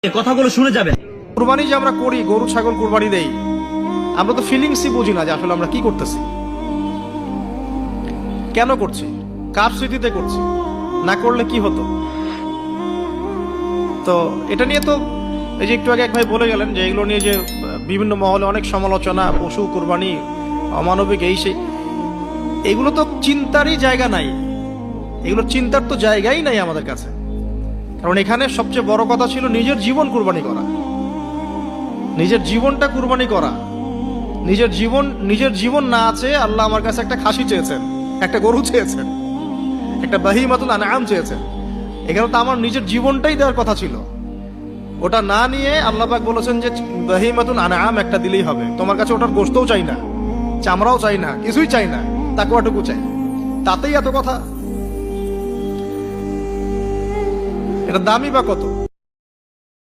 এই কথাগুলো শুনে যাবেন। কুরবানি যে আমরা করি, গরু ছাগল কুরবানি দেই, আমরা তো ফিলিংসই বুঝি না যে আসলে আমরা কি করতেছি, কেন করছি, কার স্মৃতিতে করছি, না করলে কি হতো। তো এটা নিয়ে তো এই যে একটু আগে এক ভাই বলে গেলেন যে এগুলো নিয়ে যে বিভিন্ন মহলে অনেক সমালোচনা, পশু কুরবানি অমানবিক, এই সেই, এগুলো তো চিন্তারই জায়গা নাই, এগুলো চিন্তার তো জায়গাই নাই আমাদের কাছে। কারণ এখানে সবচেয়ে বড় কথা ছিল নিজের জীবন কুরবানি করা, নিজের জীবনটা কুরবানি করা। নিজের জীবন না আছে, আল্লাহ আমার কাছে একটা খাসি চেয়েছেন, একটা গরু চেয়েছেন, একটা বাহিমাতুল আনআম চেয়েছেন। এখানে তো আমার নিজের জীবনটাই দেওয়ার কথা ছিল, ওটা না নিয়ে আল্লাহ পাক বলেছেন যে বাহিমাতুল আনআম একটা দিলেই হবে। তোমার কাছে ওটার গোশতও চাই না, চামড়াও চাই না, কিছুই চাই না, তাকওয়াটুকু চাই, তাতেই এত কথা। এটা দামি বা কত।